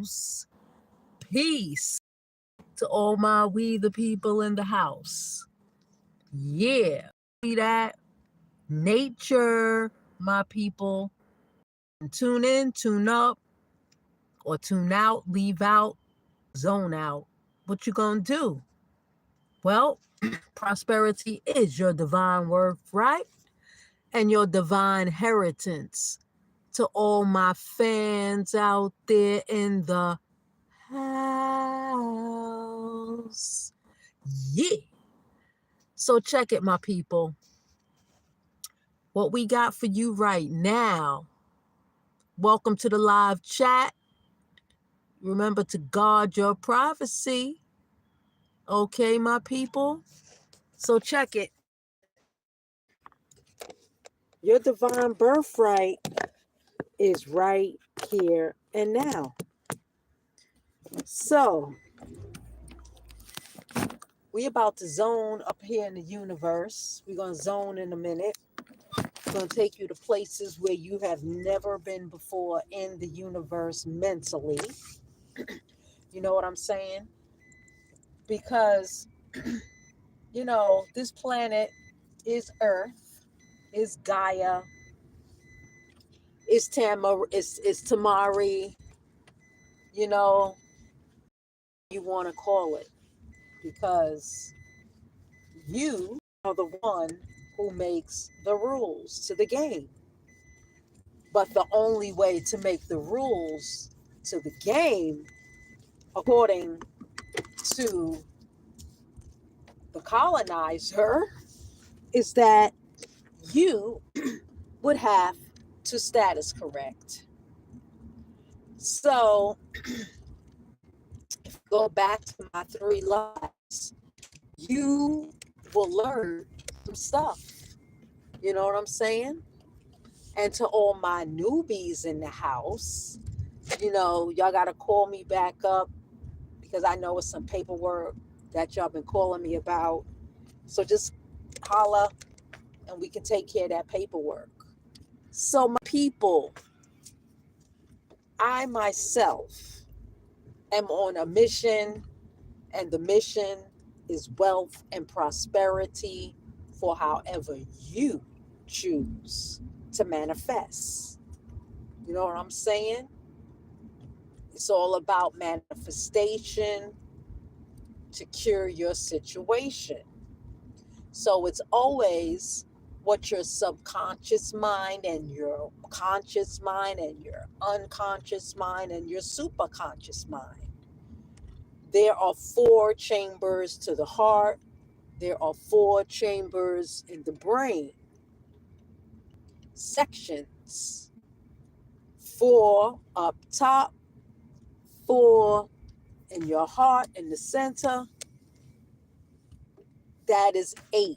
house. Peace to all my we the people in the house. Yeah, see that? Nature, my people. Tune in, tune up, or tune out, leave out, zone out. What you gonna do? Well, prosperity is your divine worth, right? And your divine inheritance. To all my fans out there in the house. Yeah. So check it, my people. What we got for you right now. Welcome to the live chat. Remember to guard your privacy. Okay, my people? So check it. Your divine birthright is right here and now. So, we about to zone up here in the universe. We're going to zone in a minute. It's going to take you to places where you have never been before in the universe mentally. You know what I'm saying? Because, this planet is Earth, is Gaia, is Tamari, you want to call it. Because you are the one who makes the rules to the game. But the only way to make the rules to the game, according to the colonizer, is that you would have to status correct. So, if you go back to my 3 lives, you will learn some stuff. You know what I'm saying? And to all my newbies in the house, y'all got to call me back up because I know it's some paperwork that y'all been calling me about. So just holla and we can take care of that paperwork. So my people, I myself am on a mission, and the mission is wealth and prosperity for however you choose to manifest. You know what I'm saying? It's all about manifestation to cure your situation. So it's always what your subconscious mind and your conscious mind and your unconscious mind and your superconscious mind. There are 4 chambers to the heart. There are 4 chambers in the brain. Sections. 4 up top, 4 in your heart in the center. That is 8.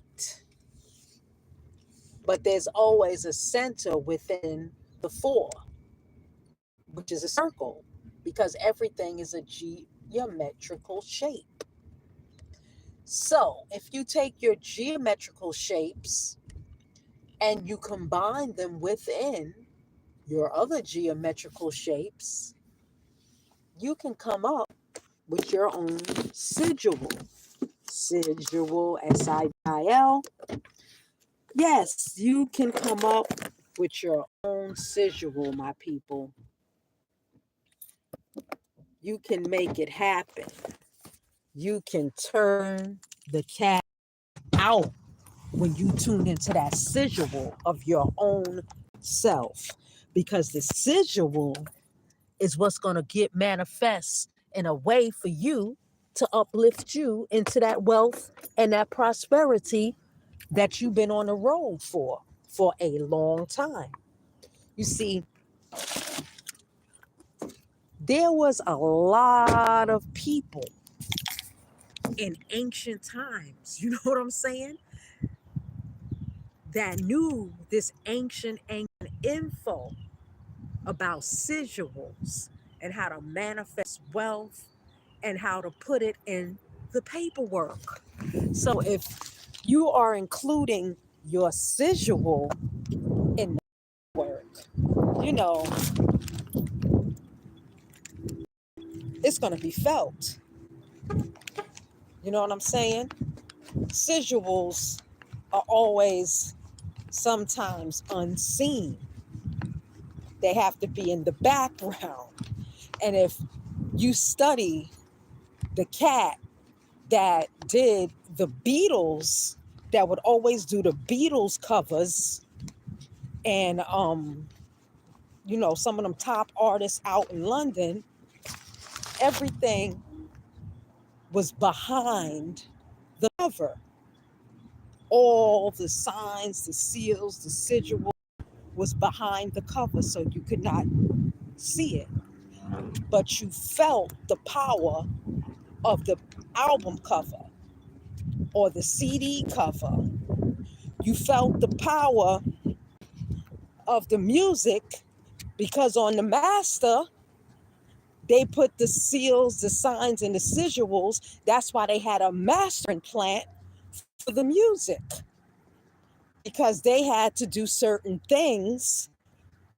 But there's always a center within the 4, which is a circle, because everything is a geometrical shape. So if you take your geometrical shapes and you combine them within your other geometrical shapes, you can come up with your own sigil. Sigil, S-I-I-L. Yes, you can come up with your own sigil, my people. You can make it happen. You can turn the cat out when you tune into that sigil of your own self. Because the sigil is what's going to get manifest in a way for you to uplift you into that wealth and that prosperity that you've been on the road for a long time. You see, there was a lot of people in ancient times, you know what I'm saying, that knew this ancient info about sigils and how to manifest wealth and how to put it in the paperwork. So if you are including your sigil in the work, it's going to be felt. You know what I'm saying? Residuals are always sometimes unseen. They have to be in the background. And if you study the cat that did the Beatles, that would always do the Beatles covers, and some of them top artists out in London, everything was behind the cover. All the signs, the seals, the sigil was behind the cover, so you could not see it. But you felt the power of the album cover or the CD cover. You felt the power of the music, because on the master, they put the seals, the signs, and the sigils. That's why they had a mastering plant for the music, because they had to do certain things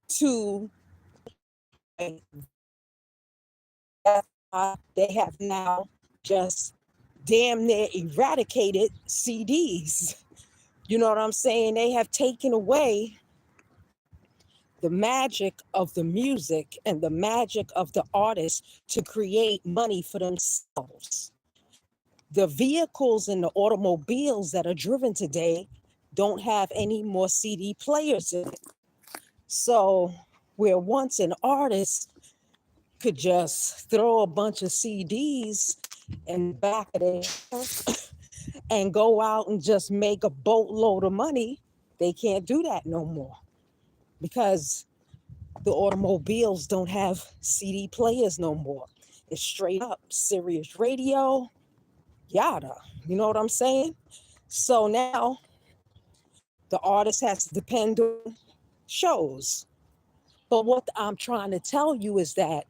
to. They have now just damn near eradicated CDs. You know what I'm saying? They have taken away the magic of the music and the magic of the artists to create money for themselves. The vehicles and the automobiles that are driven today don't have any more CD players in it. So where once an artist could just throw a bunch of CDs in the back of their and go out and just make a boatload of money, they can't do that no more, because the automobiles don't have CD players no more. It's straight up Sirius radio, yada. You know what I'm saying? So now the artist has to depend on shows. But what I'm trying to tell you is that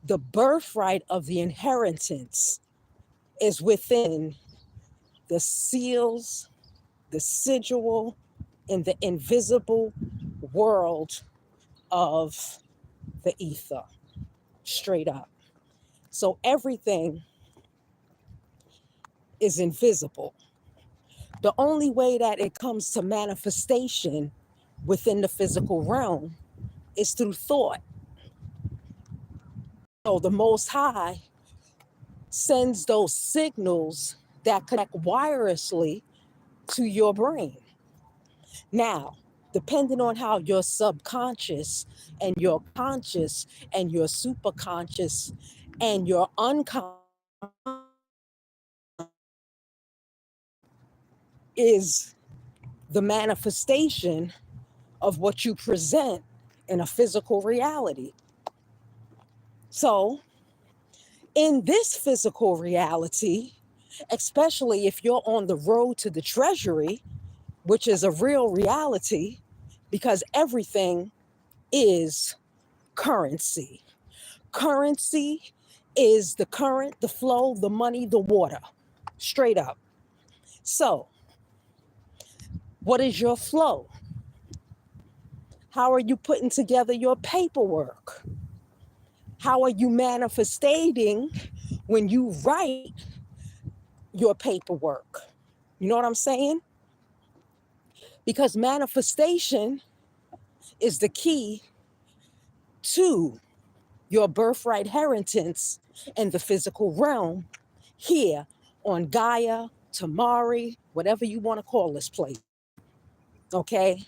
the birthright of the inheritance is within the seals, the sigil, in the invisible world of the ether, straight up. So everything is invisible. The only way that it comes to manifestation within the physical realm is through thought. So the Most High sends those signals that connect wirelessly to your brain. Now, depending on how your subconscious and your conscious and your superconscious and your unconscious is the manifestation of what you present in a physical reality. So, in this physical reality, especially if you're on the road to the treasury, which is a real reality, because everything is currency. Currency is the current, the flow, the money, the water, straight up. So, what is your flow? How are you putting together your paperwork? How are you manifesting when you write your paperwork? You know what I'm saying? Because manifestation is the key to your birthright inheritance in the physical realm here on Gaia, Tamari, whatever you want to call this place. Okay?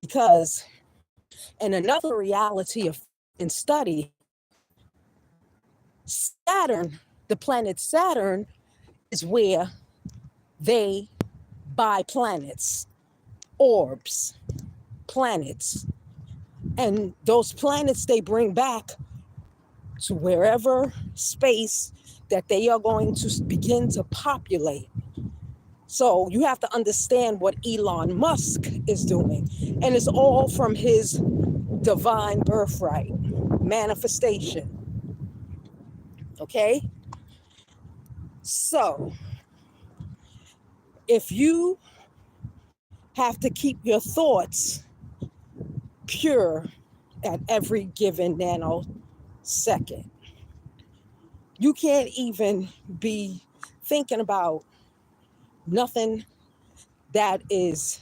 Because in another reality of in study, Saturn, the planet Saturn, is where they buy planets, orbs, planets. And those planets they bring back to wherever space that they are going to begin to populate. So you have to understand what Elon Musk is doing. And it's all from his divine birthright, manifestation. Okay? So if you have to keep your thoughts pure at every given nanosecond, You can't even be thinking about nothing that is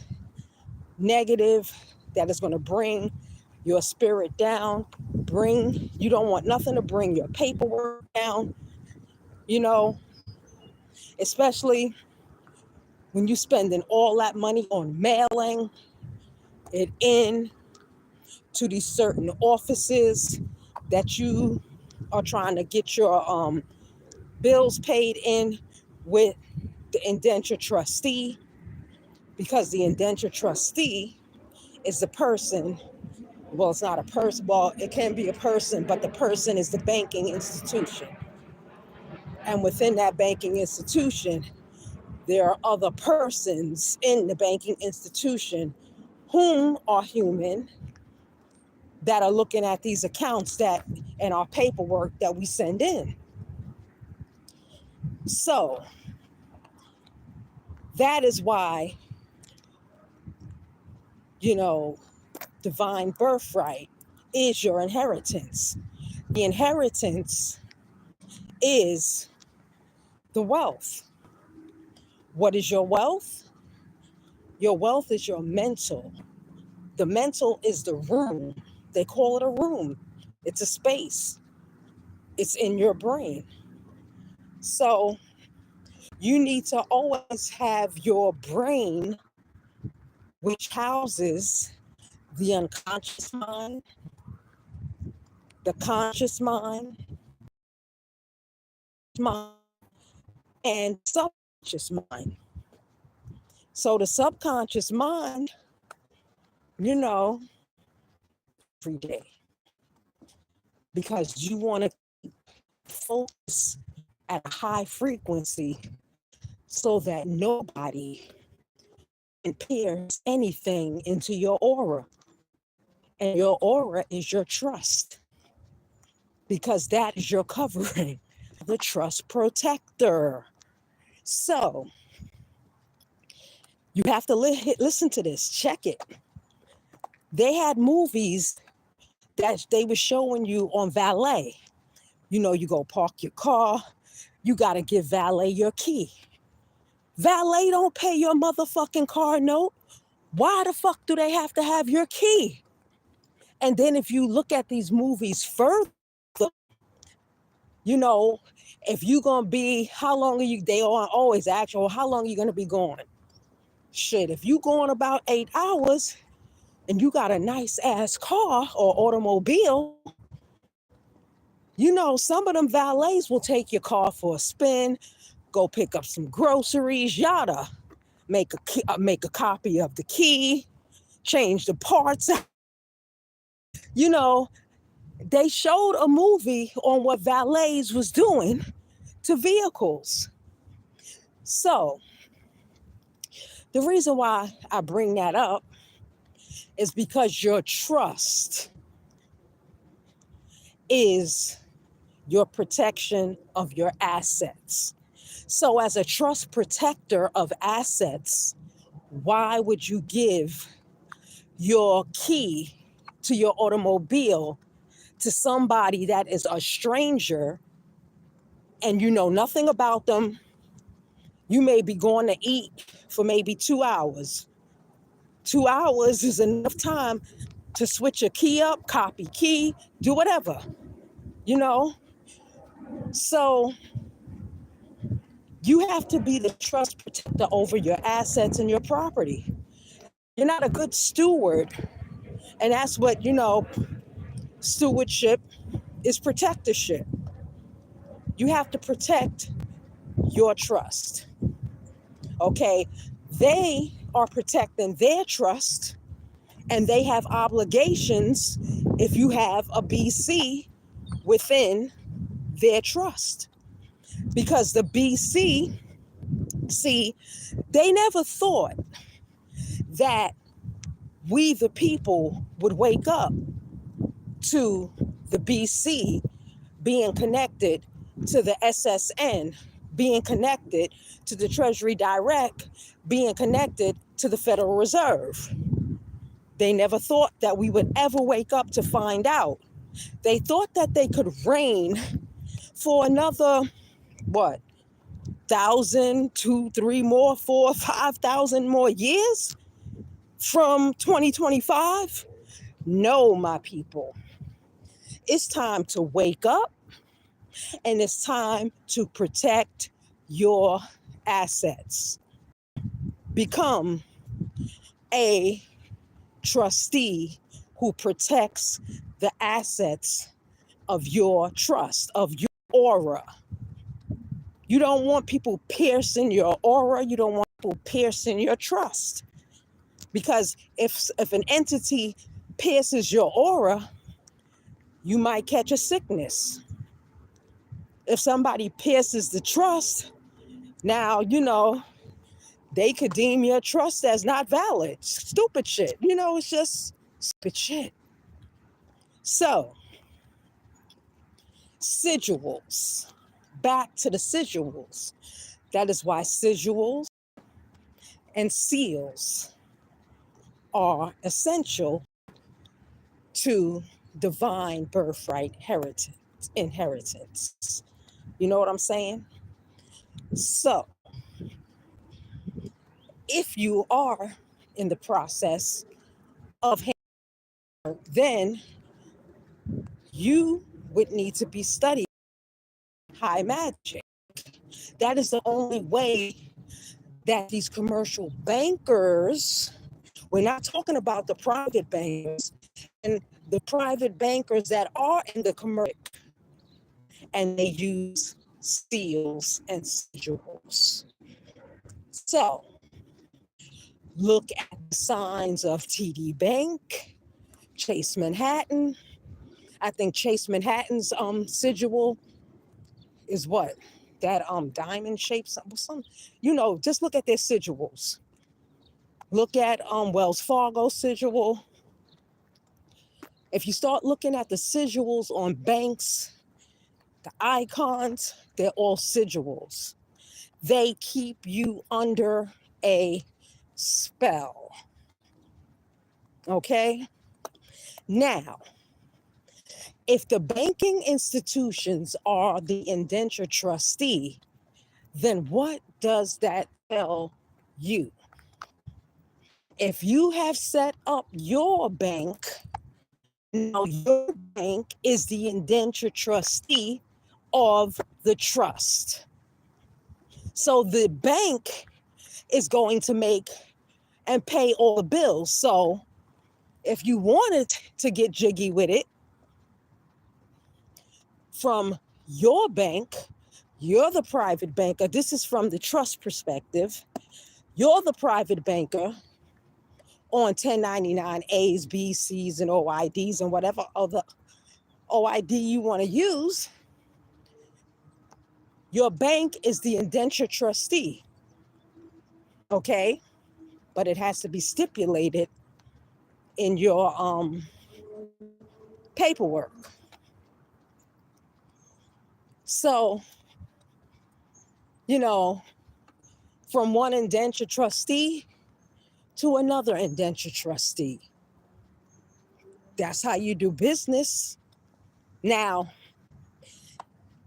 negative, that is going to bring your spirit down. You don't want nothing to bring your paperwork down, you know, especially when you're spending all that money on mailing it in to these certain offices that you are trying to get your bills paid in with the indenture trustee, because the indenture trustee is the person. Well, it's not a person. Well, it can be a person, but the person is the banking institution. And within that banking institution, there are other persons in the banking institution whom are human, that are looking at these accounts that and our paperwork that we send in. So that is why, divine birthright is your inheritance. The inheritance is the wealth. What is your wealth? Your wealth is your mental. The mental is the room. They call it a room. It's a space. It's in your brain. So you need to always have your brain, which houses the unconscious mind, the conscious mind, and subconscious mind. So the subconscious mind, every day, because you want to focus at a high frequency so that nobody impairs anything into your aura. And your aura is your trust, because that is your covering, the trust protector. So you have to listen to this, check it. They had movies that they were showing you on valet. You go park your car, you got to give valet your key. Valet don't pay your motherfucking car note. Why the fuck do they have to have your key? And then if you look at these movies further, if you're going to be, how long are you, they are always ask, well, how long are you going to be going? Shit, if you going about 8 hours and you got a nice ass car or automobile, some of them valets will take your car for a spin, go pick up some groceries, yada, make a copy of the key, change the parts. They showed a movie on what valets was doing to vehicles. So the reason why I bring that up is because your trust is your protection of your assets. So as a trust protector of assets, why would you give your key to your automobile to somebody that is a stranger and you know nothing about them? You may be going to eat for maybe 2 hours. 2 hours is enough time to switch your key up, copy key, do whatever, So you have to be the trust protector over your assets and your property. You're not a good steward. And that's what, stewardship is, protectorship. You have to protect your trust. Okay? They are protecting their trust, and they have obligations if you have a BC within their trust. Because the BC, see, they never thought that we, the people, would wake up to the BC being connected to the SSN, being connected to the Treasury Direct, being connected to the Federal Reserve. They never thought that we would ever wake up to find out. They thought that they could reign for another, what, 1,000, 2, 3 more, 4, 5,000 more years from 2025? No, my people. It's time to wake up, and it's time to protect your assets. Become a trustee who protects the assets of your trust, of your aura. You don't want people piercing your aura. You don't want people piercing your trust. Because if an entity pierces your aura, you might catch a sickness. If somebody pierces the trust, now, they could deem your trust as not valid. Stupid shit. It's just stupid shit. So, sigils. Back to the sigils. That is why sigils and seals are essential to divine birthright inheritance. You know what I'm saying? So, if you are in the process of then you would need to be studying high magic. That is the only way that these commercial bankers, we're not talking about the private bankers, and the private bankers that are in the commercial, and they use seals and sigils. So look at the signs of TD Bank, Chase Manhattan. I think Chase Manhattan's sigil is what? That diamond shape, some, just look at their sigils. Look at Wells Fargo sigil. If you start looking at the sigils on banks, the icons, they're all sigils. They keep you under a spell. Okay? Now, if the banking institutions are the indenture trustee, then what does that tell you? If you have set up your bank, now your bank is the indenture trustee of the trust. So the bank is going to make and pay all the bills. So if you wanted to get jiggy with it from your bank, you're the private banker. This is from the trust perspective. You're the private banker on 1099 A's, B's, C's, and OIDs, and whatever other OID you want to use. Your bank is the indenture trustee. Okay? But it has to be stipulated in your paperwork. So, from one indenture trustee to another indenture trustee. That's how you do business. Now,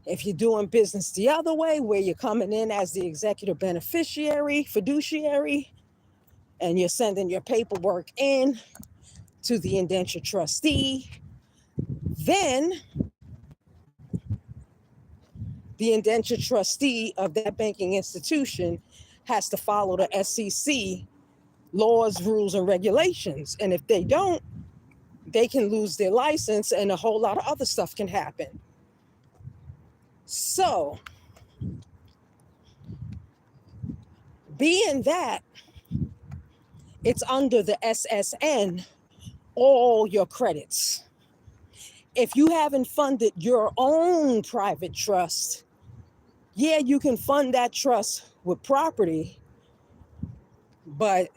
if you're doing business the other way, where you're coming in as the executive beneficiary, fiduciary, and you're sending your paperwork in to the indenture trustee, then the indenture trustee of that banking institution has to follow the SEC laws, rules, and regulations. And if they don't, they can lose their license and a whole lot of other stuff can happen. So, being that it's under the SSN, all your credits. If you haven't funded your own private trust, yeah, you can fund that trust with property, but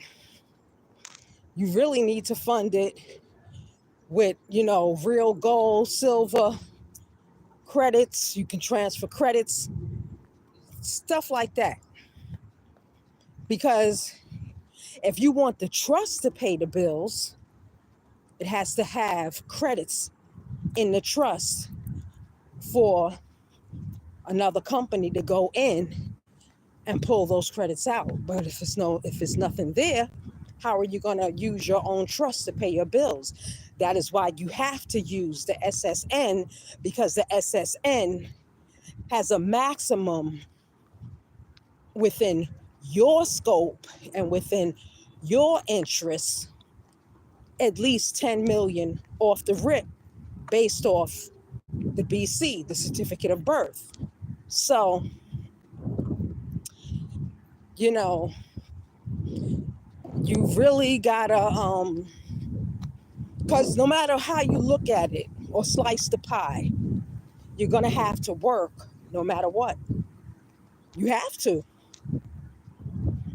you really need to fund it with, real gold, silver, credits. You can transfer credits, stuff like that. Because if you want the trust to pay the bills, it has to have credits in the trust for another company to go in and pull those credits out. But if it's nothing there, how are you going to use your own trust to pay your bills? That is why you have to use the SSN, because the SSN has a maximum within your scope and within your interests, at least 10 million off the rip, based off the BC, the certificate of birth. So, you know, you really gotta, because no matter how you look at it or slice the pie, you're gonna have to work no matter what. You have to,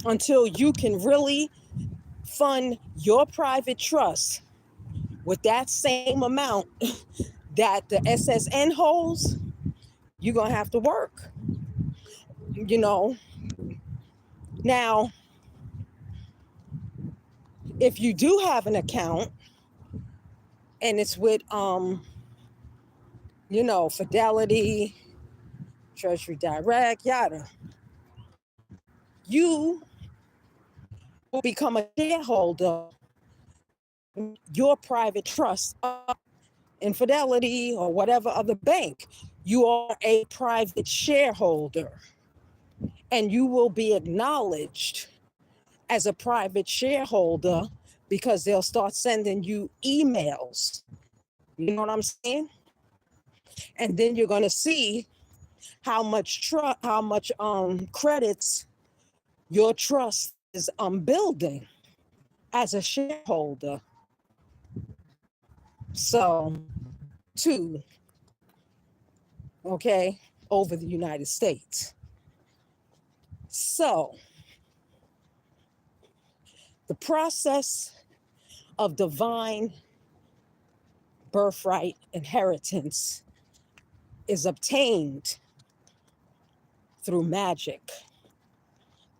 until you can really fund your private trust with that same amount that the SSN holds. You're gonna have to work. You know, now if you do have an account and it's with Fidelity, Treasury Direct, yada, you will become a shareholder, your private trust in Fidelity or whatever other bank. You are a private shareholder, and you will be acknowledged as a private shareholder because they'll start sending you emails. You know what I'm saying? And then you're going to see how much credits your trust is building as a shareholder. So, two, okay, over the United States. So, the process of divine birthright inheritance is obtained through magic,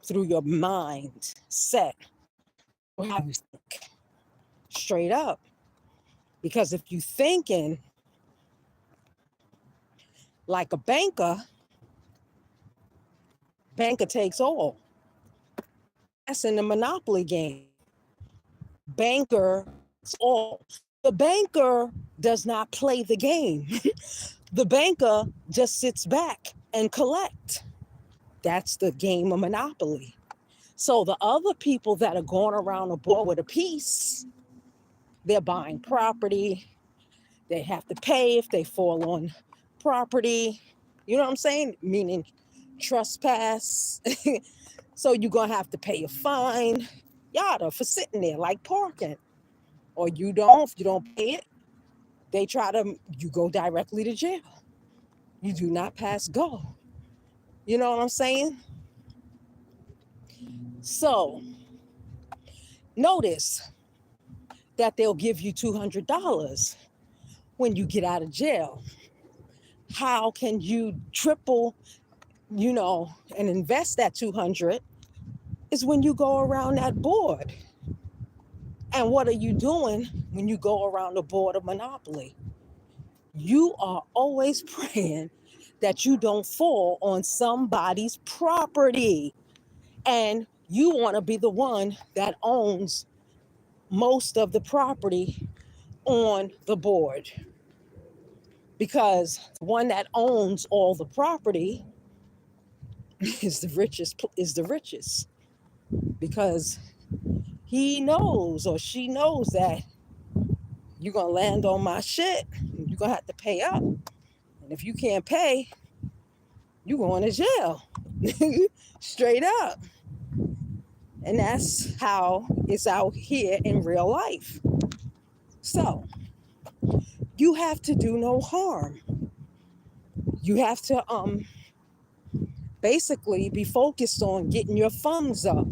through your mind set, how you think, straight up. Because if you're thinking like a banker takes all. That's in the monopoly game. Banker takes all. The banker does not play the game. The banker just sits back and collect. That's the game of monopoly. So the other people that are going around the board with a piece, they're buying property. They have to pay if they fall on property. You know what I'm saying? Meaning trespass. So you're going to have to pay a fine, yada, for sitting there like parking. Or if you don't pay it, you go directly to jail. You do not pass go. You know what I'm saying? So notice that they'll give you $200 when you get out of jail. How can you triple, and invest that 200 is when you go around that board. And what are you doing when you go around the board of monopoly? You are always praying that you don't fall on somebody's property. And you want to be the one that owns most of the property on the board. Because the one that owns all the property is the richest. Because he knows or she knows that you're going to land on my shit. You're going to have to pay up. And if you can't pay, you're going to jail. Straight up. And that's how it's out here in real life. So, you have to do no harm. You have to basically be focused on getting your funds up.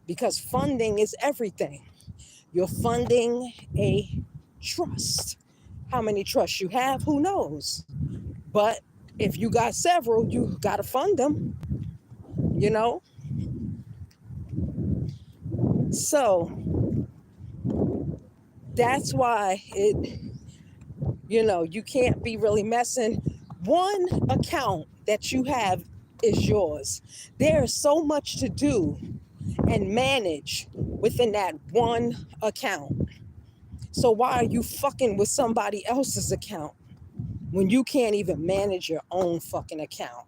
Because funding is everything. You're funding a trust. How many trusts you have, who knows? But if you got several, you got to fund them, So that's why you can't be really messing One account that you have is yours. There is so much to do and manage within that one account. So why are you fucking with somebody else's account when you can't even manage your own fucking account?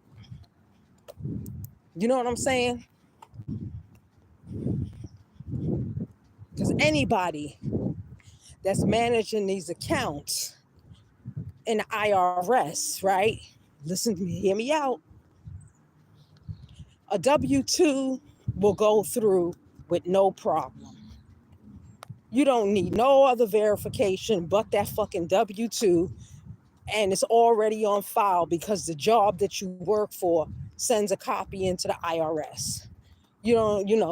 You know what I'm saying? Because anybody that's managing these accounts in the IRS, right? Listen to me, hear me out. A W-2 will go through with no problem. You don't need no other verification but that fucking W-2, and it's already on file because the job that you work for sends a copy into the IRS.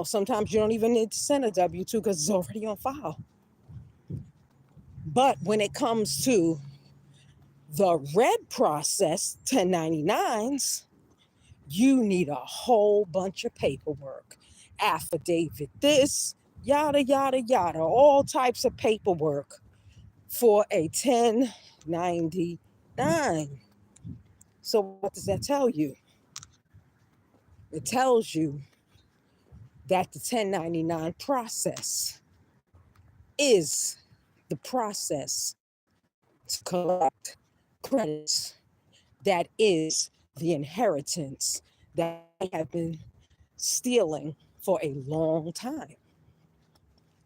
Sometimes you don't even need to send a W-2 because it's already on file. But when it comes to the red process, 1099s, you need a whole bunch of paperwork, affidavit, this, yada, yada, yada, all types of paperwork for a 1099. So what does that tell you? It tells you that the 1099 process is the process to collect credits that is the inheritance that they have been stealing for a long time.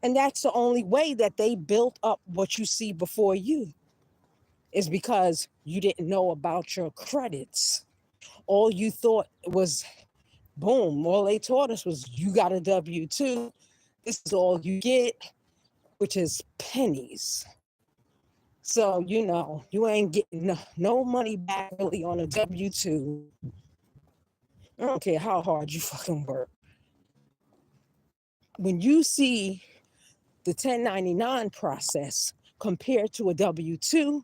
And that's the only way that they built up what you see before you, is because you didn't know about your credits. All you thought was, boom, all they taught us was you got a W-2. This is all you get, which is pennies. So, you ain't getting no money back really on a W-2. I don't care how hard you fucking work. When you see the 1099 process compared to a W-2,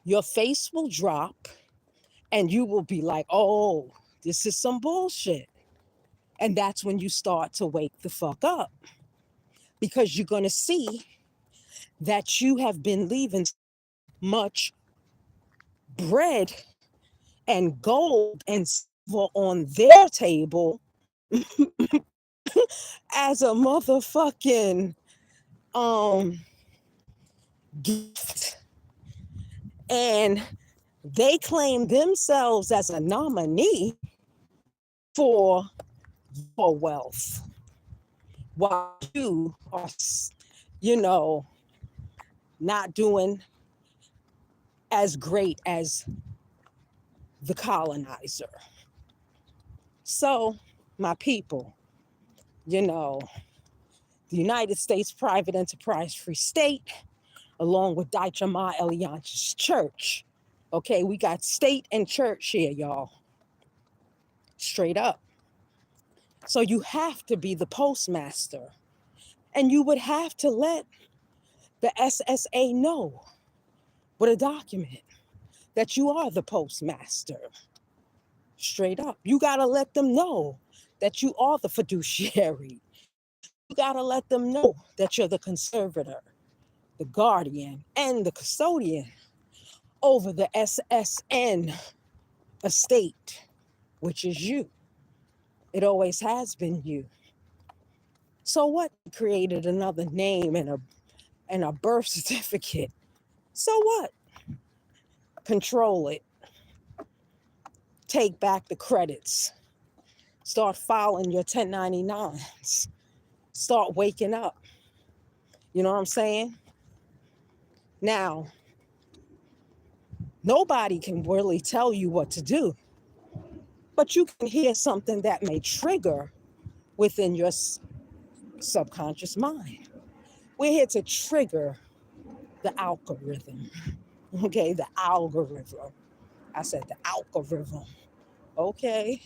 your face will drop and you will be like, oh, this is some bullshit. And that's when you start to wake the fuck up, because you're going to see that you have been leaving much bread and gold and silver on their table as a motherfucking gift. And they claim themselves as a nominee for your wealth, while you are, not doing as great as the colonizer. So, my people, the United States Private Enterprise Free State, along with Dichamaeleontis Church. Okay, we got state and church here, y'all. Straight up. So you have to be the postmaster. And you would have to let the SSA know with a document that you are the postmaster. Straight up. You got to let them know that you are the fiduciary. You got to let them know that you're the conservator, the guardian, and the custodian over the SSN estate, which is you. It always has been you. So what? Created another name and a birth certificate. So what? Control it. Take back the credits. Start filing your 1099s. Start waking up. You know what I'm saying? Now, nobody can really tell you what to do, but you can hear something that may trigger within your subconscious mind. We're here to trigger the algorithm. Okay, the algorithm. I said the algorithm. Okay.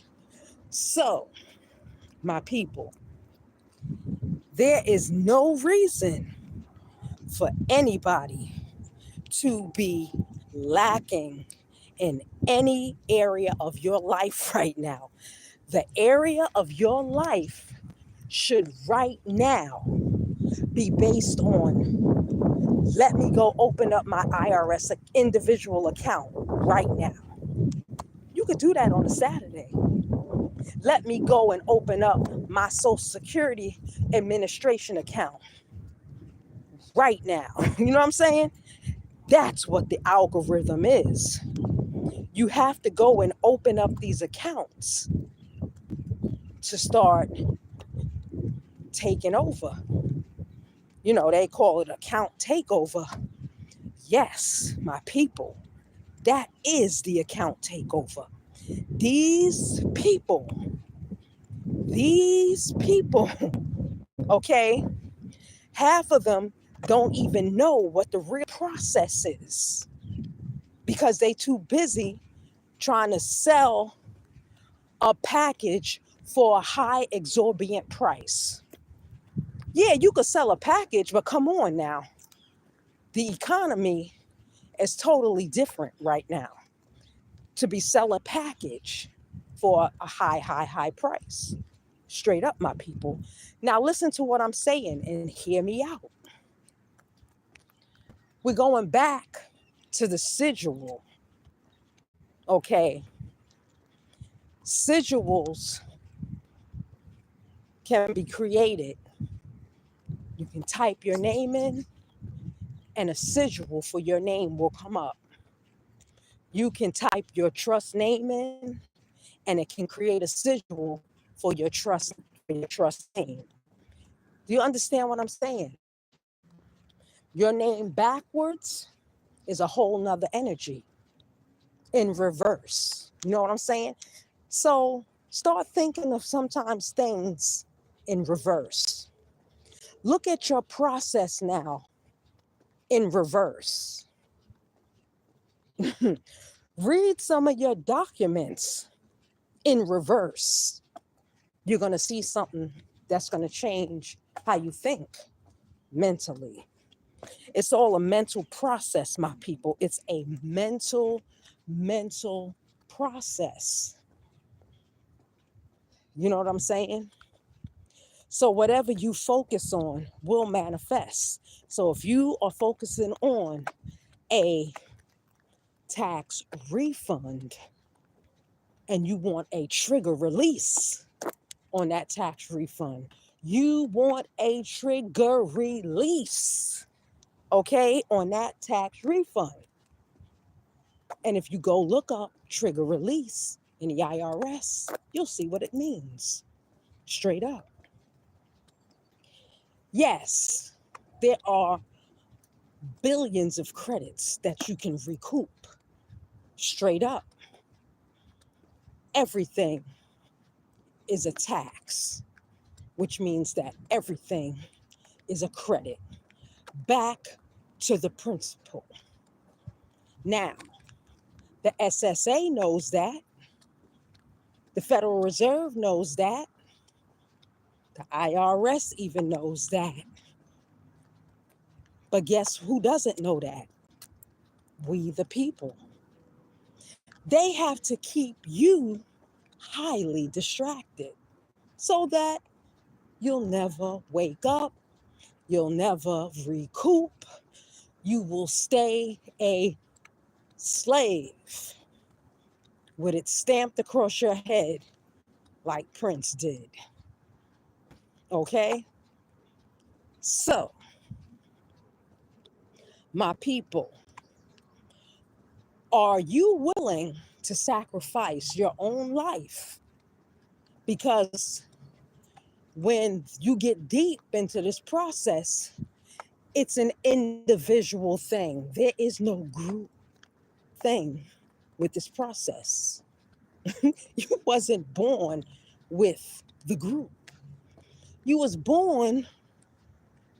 So, my people, there is no reason for anybody to be lacking in any area of your life right now. The area of your life should right now be based on Let me go open up my IRS individual account right now. You could do that on a Saturday. Let me go and open up my Social Security Administration account right now. You know what I'm saying? That's what the algorithm is. You have to go and open up these accounts to start taking over. You know, they call it account takeover. Yes, my people, that is the account takeover. These people, okay, half of them don't even know what the real process is because they too busy trying to sell a package for a high exorbitant price. Yeah, you could sell a package, but come on now. The economy is totally different right now to be sell a package for a high price. Straight up, my people. Now listen to what I'm saying and hear me out. We're going back to the sigil. Okay. Sigils can be created. You can type your name in and a sigil for your name will come up. You can type your trust name in and it can create a sigil for your trust name. Do you understand what I'm saying? Your name backwards is a whole nother energy in reverse. You know what I'm saying? So start thinking of sometimes things in reverse. Look at your process now in reverse. Read some of your documents in reverse. You're going to see something that's going to change how you think mentally. It's all a mental process, my people. It's a mental process. You know what I'm saying? So whatever you focus on will manifest. So if you are focusing on a tax refund and you want a trigger release on that tax refund, you want a trigger release, okay, on that tax refund. And if you go look up trigger release in the IRS, you'll see what it means. Straight up. Yes, there are billions of credits that you can recoup. Straight up. Everything is a tax, which means that everything is a credit. Back to the principle. Now, the SSA knows that. The Federal Reserve knows that. The IRS even knows that. But guess who doesn't know that? We the people. They have to keep you highly distracted so that you'll never wake up, you'll never recoup, you will stay a slave with it stamped across your head like Prince did. Okay? So, my people, are you willing to sacrifice your own life? Because when you get deep into this process, it's an individual thing. There is no group thing with this process. You wasn't born with the group. You was born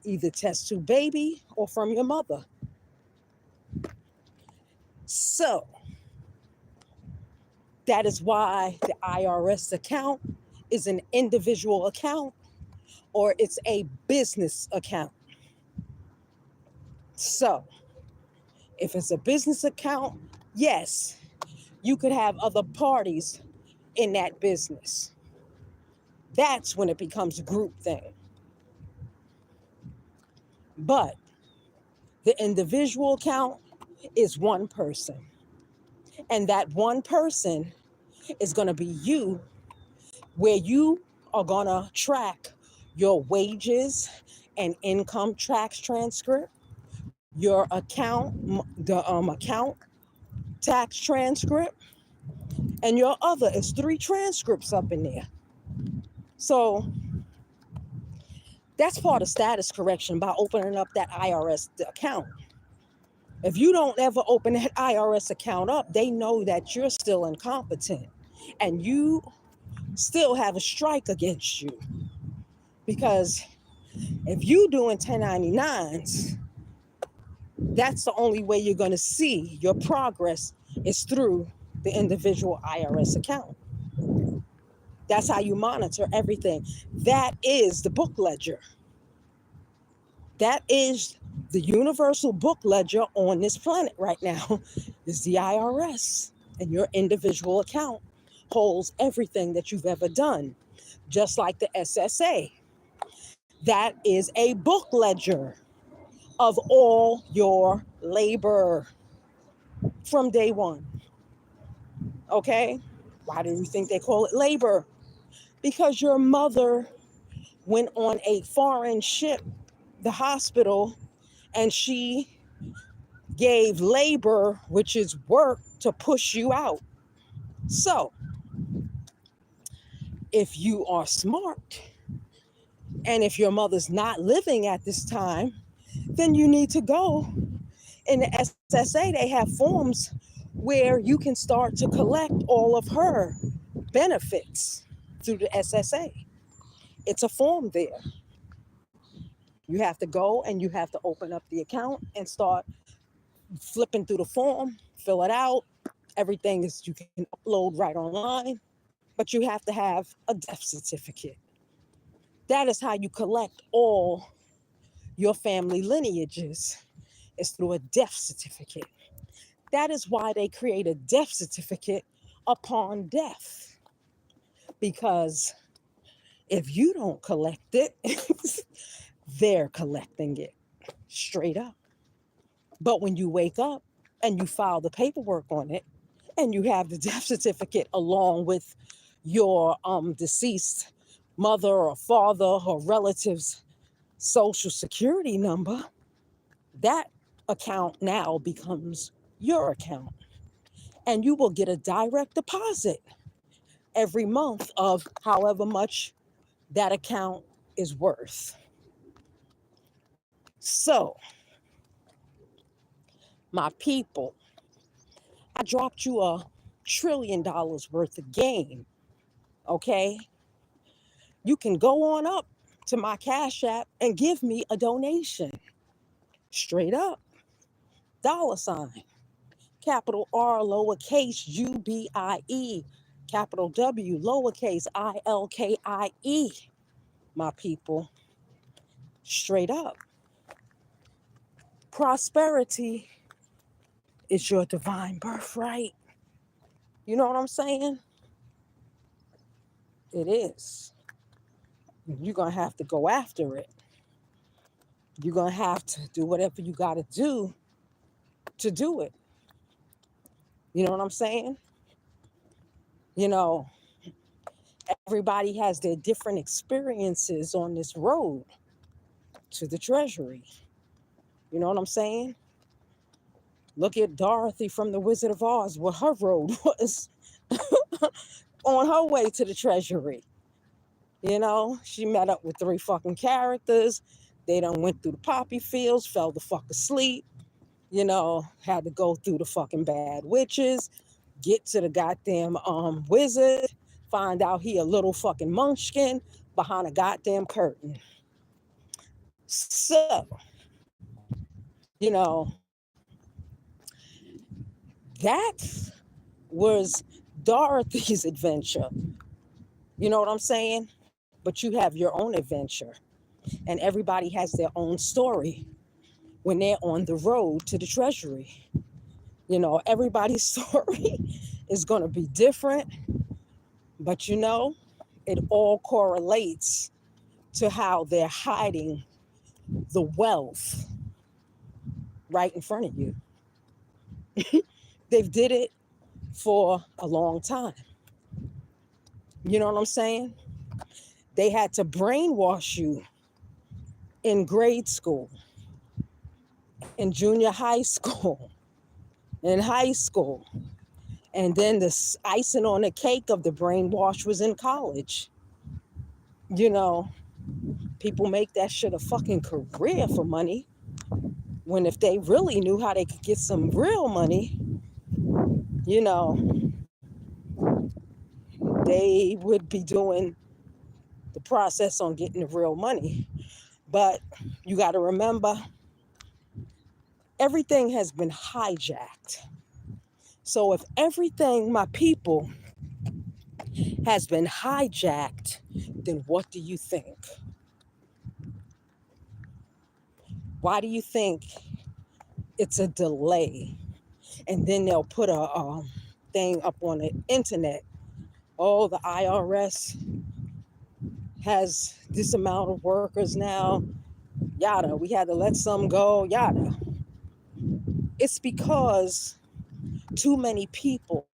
either test tube baby or from your mother. So that is why the IRS account is an individual account or it's a business account. So if it's a business account, yes, you could have other parties in that business. That's when it becomes a group thing. But The individual account is one person. And that one person is going to be you, where you are going to track your wages and income tax transcript, your account tax transcript, and your other is 3 transcripts up in there. So that's part of status correction by opening up that IRS account. If you don't ever open that IRS account up, they know that you're still incompetent and you still have a strike against you. Because if you doing 1099s, that's the only way you're going to see your progress is through the individual IRS account. That's how you monitor everything. That is the book ledger. That is the universal book ledger on this planet right now is the IRS. And your individual account holds everything that you've ever done. Just like the SSA. That is a book ledger of all your labor from day one. Okay? Why do you think they call it labor? Because your mother went on a foreign ship, the hospital, and she gave labor, which is work, to push you out. So, if you are smart, and if your mother's not living at this time, then you need to go. In the SSA, they have forms where you can start to collect all of her benefits through the SSA. It's a form there. You have to go and you have to open up the account and start flipping through the form, fill it out. Everything is you can upload right online, but you have to have a death certificate. That is how you collect all your family lineages, is through a death certificate. That is why they create a death certificate upon death. Because if you don't collect it, they're collecting it straight up. But when you wake up and you file the paperwork on it and you have the death certificate along with your deceased mother or father or relative's social security number, that account now becomes your account. And you will get a direct deposit every month of however much that account is worth. So, my people, I dropped you $1 trillion worth of game, okay? You can go on up to my Cash App and give me a donation. Straight up. $, capital R, lowercase UBIE, capital W, lowercase ILKIE, my people. Straight up. Prosperity is your divine birthright. You know what I'm saying? It is. You're going to have to go after it. You're going to have to do whatever you got to do it. You know what I'm saying? You know, everybody has their different experiences on this road to the treasury. You know what I'm saying? Look at Dorothy from The Wizard of Oz, what her road was on her way to the treasury. You know, she met up with 3 fucking characters. They done went through the poppy fields, fell the fuck asleep. You know, had to go through the fucking bad witches, get to the goddamn wizard, find out he a little fucking munchkin behind a goddamn curtain. So, you know, that was Dorothy's adventure. You know what I'm saying? But you have your own adventure. And everybody has their own story when they're on the road to the treasury. You know, everybody's story is going to be different. But, you know, it all correlates to how they're hiding the wealth right in front of you. They've did it for a long time. You know what I'm saying? They had to brainwash you in grade school, in junior high school, in high school. And then the icing on the cake of the brainwash was in college. You know, people make that shit a fucking career for money, when if they really knew how they could get some real money, you know, they would be doing the process on getting the real money. But you got to remember, everything has been hijacked. So if everything, my people, has been hijacked, then what do you think? Why do you think it's a delay? And then they'll put a thing up on the internet. Oh, the IRS has this amount of workers now. Yada. We had to let some go. Yada. It's because too many people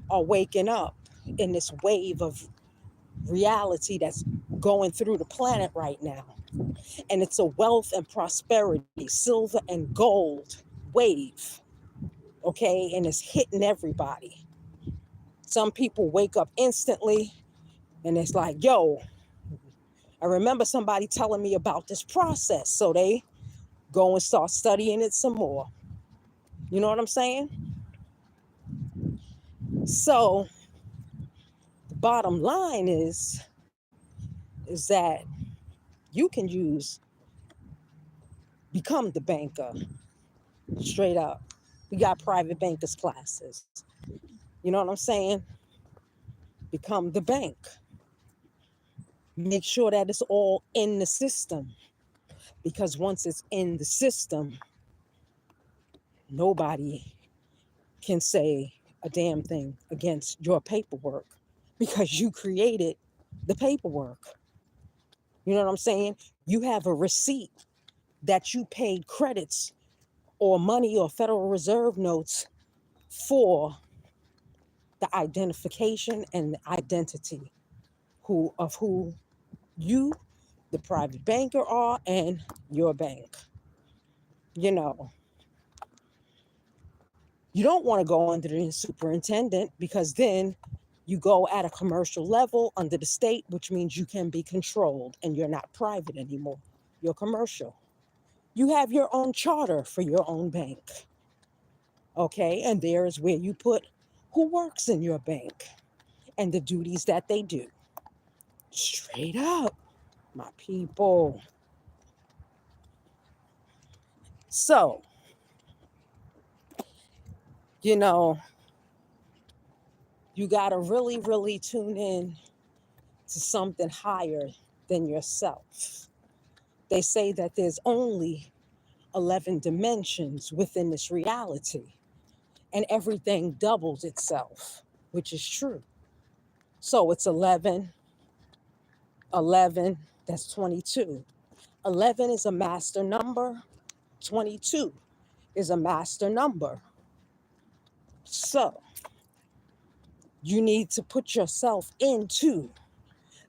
are waking up in this wave of reality that's going through the planet right now. And it's a wealth and prosperity, silver and gold wave. Okay? And it's hitting everybody. Some people wake up instantly and it's like, yo, I remember somebody telling me about this process. So they go and start studying it some more. You know what I'm saying? So the bottom line is that you can become the banker straight up. We got private bankers classes. You know what I'm saying? Become the bank. Make sure that it's all in the system. Because once it's in the system, nobody can say a damn thing against your paperwork, because you created the paperwork. You know what I'm saying? You have a receipt that you paid credits or money or Federal Reserve notes for the identification and the identity of who you, the private banker, are, and your bank. You know, you don't want to go under the superintendent, because then you go at a commercial level under the state, which means you can be controlled and you're not private anymore. You're commercial. You have your own charter for your own bank. Okay, and there is where you put who works in your bank and the duties that they do. Straight up, my people. So, you know, you got to really, really tune in to something higher than yourself. They say that there's only 11 dimensions within this reality, and everything doubles itself, which is true. So it's 11, that's 22. 11 is a master number, 22 is a master number. So you need to put yourself into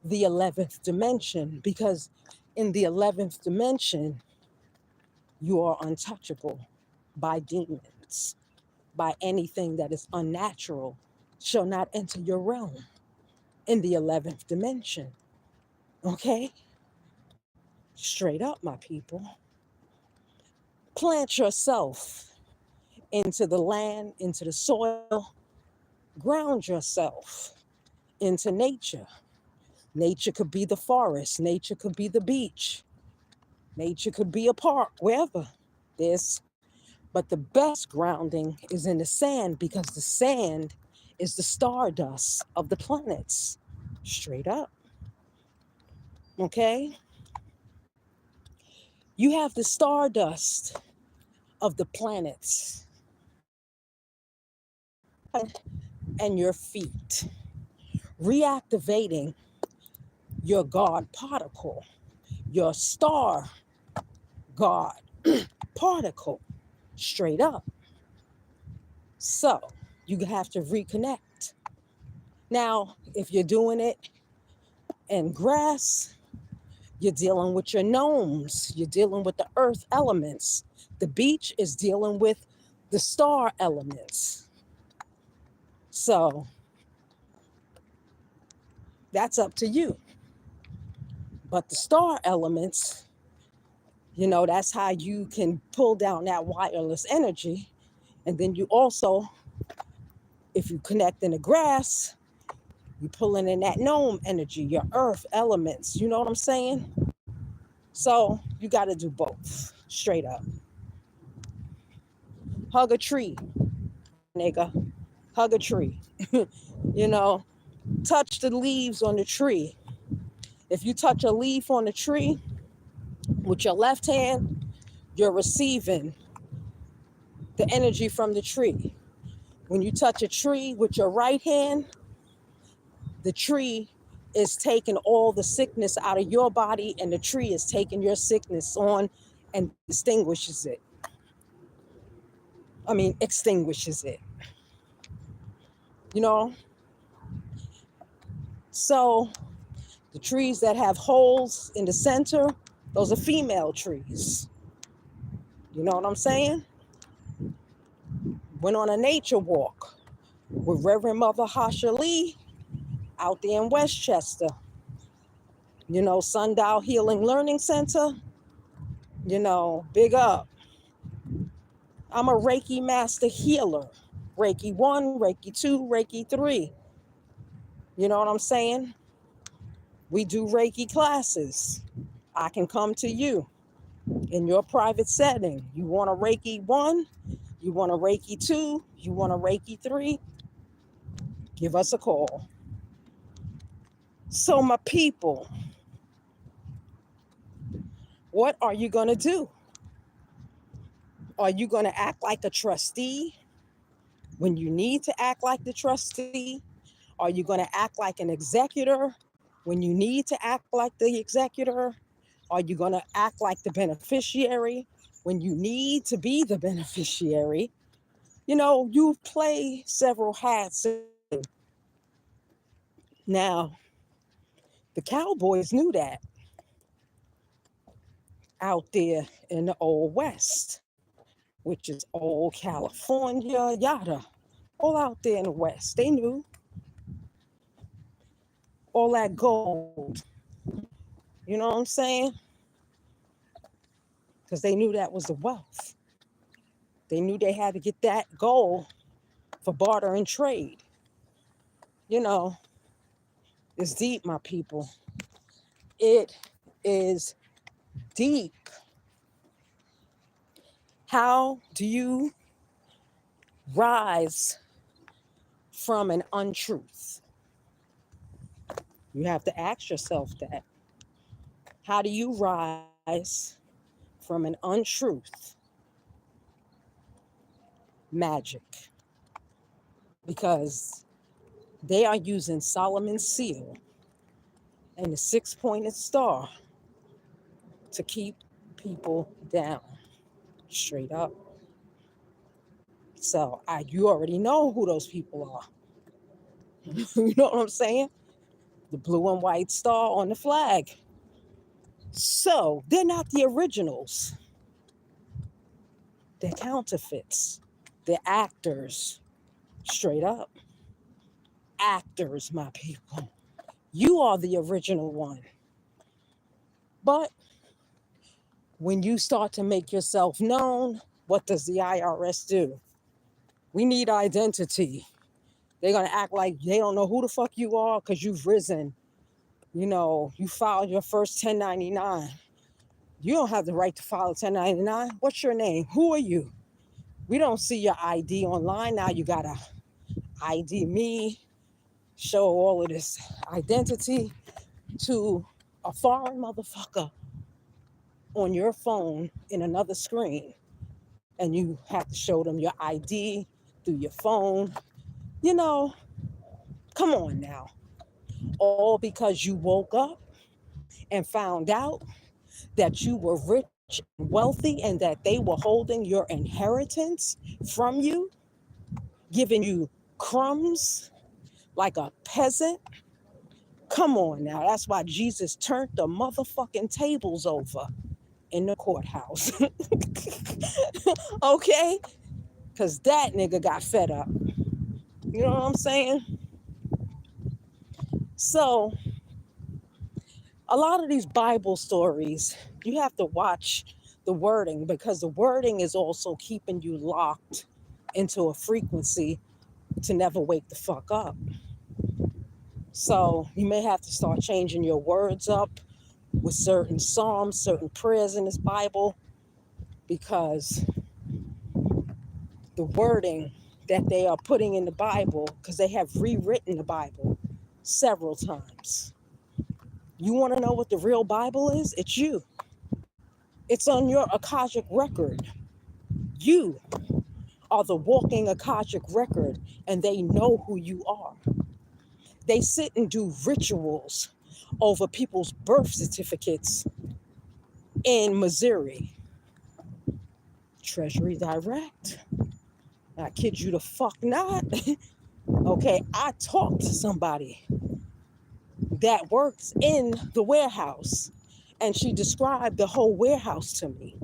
the 11th dimension, because in the 11th dimension, you are untouchable by demons, by anything that is unnatural shall not enter your realm in the 11th dimension. Okay? Straight up, my people. Plant yourself into the land, into the soil. Ground yourself into nature. Nature could be the forest. Nature could be the beach. Nature could be a park, wherever. But the best grounding is in the sand, because the sand is the stardust of the planets. Straight up. Okay? You have the stardust of the planets and your feet, reactivating your God particle, your star God particle. straight up. So you have to reconnect. Now, if you're doing it in grass, you're dealing with your gnomes, you're dealing with the earth elements. The beach is dealing with the star elements. So that's up to you. But the star elements, that's how you can pull down that wireless energy. And then you also, if you connect in the grass, you're pulling in that gnome energy, your earth elements. You know what I'm saying? So you got to do both, straight up. Hug a tree, my nigga. Hug a tree. you know, touch the leaves on the tree. If you touch a leaf on the tree with your left hand, you're receiving the energy from the tree. When you touch a tree with your right hand, the tree is taking all the sickness out of your body, and the tree is taking your sickness on and extinguishes it. You know? So the trees that have holes in the center, those are female trees. You know what I'm saying? Went on a nature walk with Reverend Mother Hasha Lee out there in Westchester. Sundial Healing Learning Center. Big up. I'm a Reiki master healer. Reiki 1, Reiki 2, Reiki 3. You know what I'm saying? We do Reiki classes. I can come to you in your private setting. You want a Reiki 1? You want a Reiki 2? You want a Reiki 3? Give us a call. So my people, what are you going to do? Are you going to act like a trustee when you need to act like the trustee? Are you going to act like an executor when you need to act like the executor? Are you going to act like the beneficiary when you need to be the beneficiary? You play several hats. Now, the cowboys knew that out there in the Old West, which is old California, yada, all out there in the West. They knew all that gold. You know what I'm saying? Because they knew that was the wealth. They knew they had to get that gold for barter and trade. It's deep, my people. It is deep. How do you rise from an untruth? You have to ask yourself that. How do you rise from an untruth? Magic. Because they are using Solomon's seal and the six-pointed star to keep people down, straight up. So you already know who those people are. You know what I'm saying? The blue and white star on the flag. So they're not the originals. They're counterfeits. They're actors, straight up. Actors, my people. You are the original one. But when you start to make yourself known, what does the IRS do? We need identity. They're going to act like they don't know who the fuck you are because you've risen. You filed your first 1099. You don't have the right to file a 1099. What's your name? Who are you? We don't see your ID online. Now you got to ID me, show all of this identity to a foreign motherfucker on your phone in another screen. And you have to show them your ID through your phone. Come on now. All because you woke up and found out that you were rich wealthy and that they were holding your inheritance from you, giving you crumbs like a peasant. Come on now. That's why Jesus turned the motherfucking tables over in the courthouse. Okay? Because that nigga got fed up. You know what I'm saying? So, a lot of these Bible stories, you have to watch the wording because the wording is also keeping you locked into a frequency to never wake the fuck up. So you may have to start changing your words up with certain psalms, certain prayers in this Bible, because the wording that they are putting in the Bible, because they have rewritten the Bible several times. You want to know what the real Bible is? It's you. It's on your Akashic record. You are the walking Akashic record, and they know who you are. They sit and do rituals over people's birth certificates in Missouri. Treasury Direct. I kid you the fuck not. Okay, I talked to somebody that works in the warehouse, and she described the whole warehouse to me.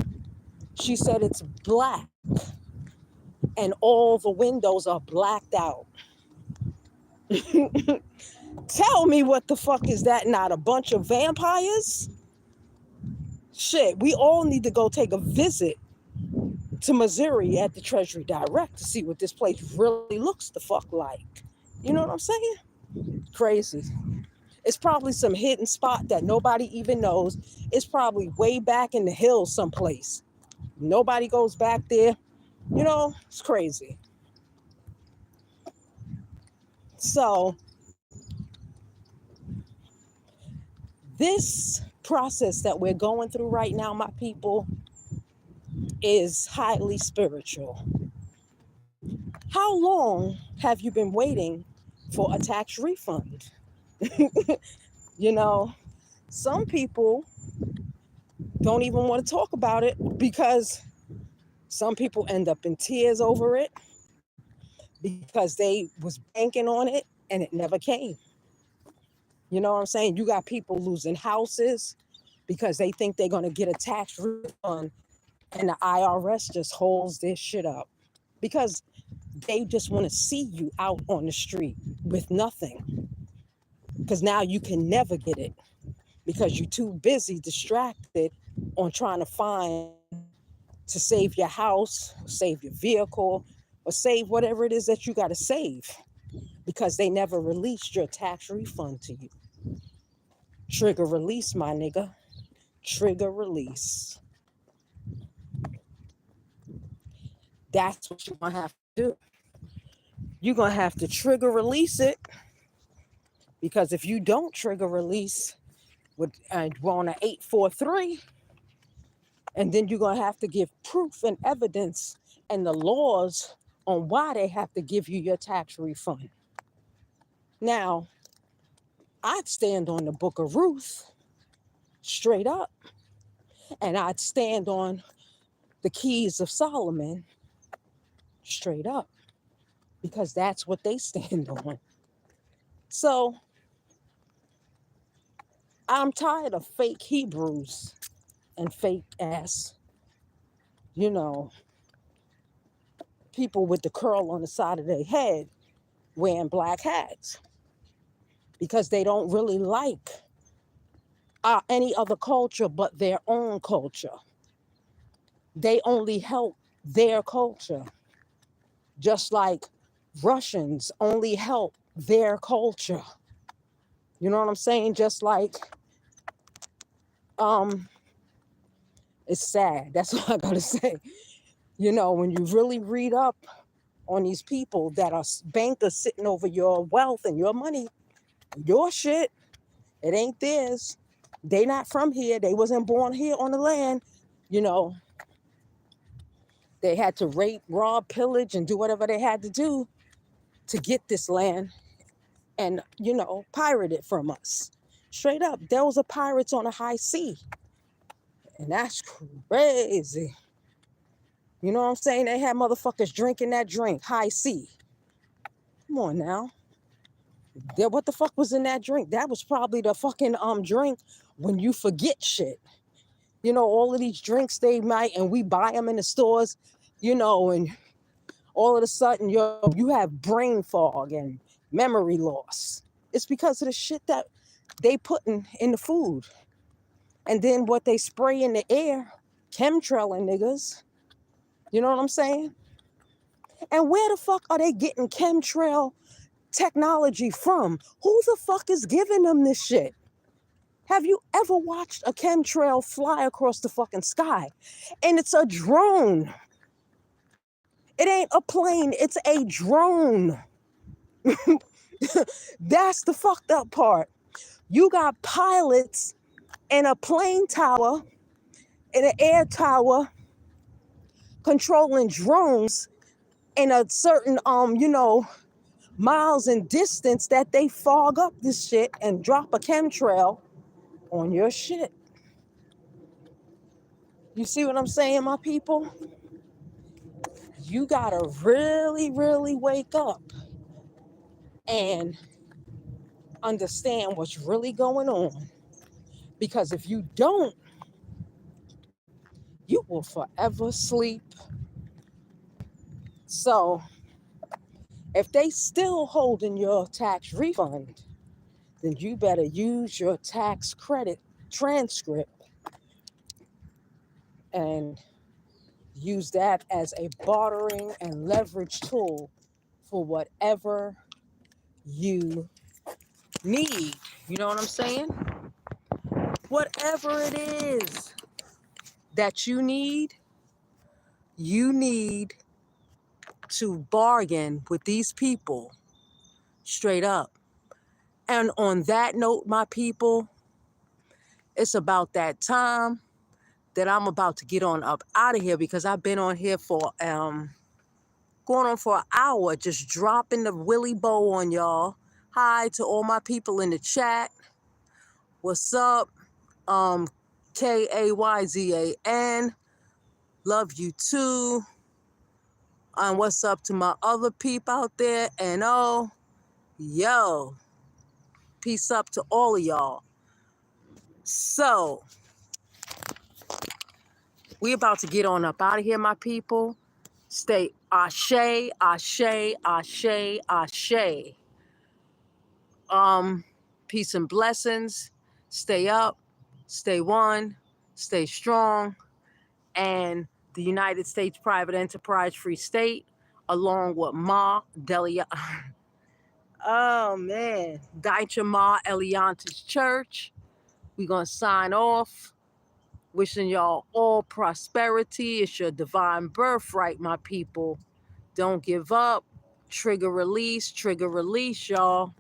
She said it's black and all the windows are blacked out. Tell me, what the fuck is that? Not a bunch of vampires? Shit, we all need to go take a visit to Missouri at the Treasury Direct to see what this place really looks the fuck like. You know what I'm saying? Crazy. It's probably some hidden spot that nobody even knows. It's probably way back in the hills someplace. Nobody goes back there. You know, it's crazy. So this process that we're going through right now, my people, is highly spiritual. How long have you been waiting for a tax refund? You know, some people don't even want to talk about it because some people end up in tears over it because they was banking on it and it never came. You know what I'm saying? You got people losing houses because they think they're going to get a tax refund, and the IRS just holds this shit up because they just want to see you out on the street with nothing, because now you can never get it because you're too busy, distracted on trying to find to save your house, save your vehicle, or save whatever it is that you got to save, because they never released your tax refund to you. Trigger release, my nigga. Trigger release. That's what you're going to have to do. You're going to have to trigger release it, because if you don't trigger release with we're on an 843, and then you're going to have to give proof and evidence and the laws on why they have to give you your tax refund. Now, I'd stand on the Book of Ruth straight up, and I'd stand on the Keys of Solomon straight up, because that's what they stand on. So I'm tired of fake Hebrews and fake ass, you know, people with the curl on the side of their head wearing black hats, because they don't really like any other culture but their own culture. They only help their culture, just like Russians only help their culture. You know what I'm saying? Just like, it's sad. That's all I gotta say. You know, when you really read up on these people that are bankers sitting over your wealth and your money, your shit, it ain't theirs. They not from here. They wasn't born here on the land. You know, they had to rape, rob, pillage, and do whatever they had to do to get this land and, you know, pirate it from us. Straight up, there was a pirates on a high sea. And that's crazy. You know what I'm saying? They had motherfuckers drinking that drink, high C. Come on now. What the fuck was in that drink? That was probably the fucking drink when you forget shit. You know, all of these drinks they might, and we buy them in the stores, you know, and all of a sudden you have brain fog and memory loss. It's because of the shit that they putting in the food. And then what they spray in the air, chemtrailing niggas. You know what I'm saying? And where the fuck are they getting chemtrail technology from? Who the fuck is giving them this shit? Have you ever watched a chemtrail fly across the fucking sky? And it's a drone. It ain't a plane, it's a drone. That's the fucked up part. You got pilots in a plane tower, in an air tower, controlling drones in a certain, miles in distance that they fog up this shit and drop a chemtrail on your shit. You see what I'm saying, my people? You gotta really, really wake up and understand what's really going on. Because if you don't, you will forever sleep. So if they still holding your tax refund, then you better use your tax credit transcript and use that as a bartering and leverage tool for whatever you need. You know what I'm saying? Whatever it is that you need to bargain with these people straight up. And on that note, my people, it's about that time that I'm about to get on up out of here, because I've been on here for going on for an hour, just dropping the willy bow on y'all. Hi to all my people in the chat. What's up? Kayzan. Love you too. And what's up to my other peep out there? And yo, peace up to all of y'all. So we about to get on up out of here, my people. Stay ashe, ashe, ashe, ashe. Peace and blessings. Stay up, stay one, stay strong. And the United States Private Enterprise Free State, along with Dichamaeleontis Church. We're going to sign off. Wishing y'all all prosperity. It's your divine birthright, my people. Don't give up. Trigger release, y'all.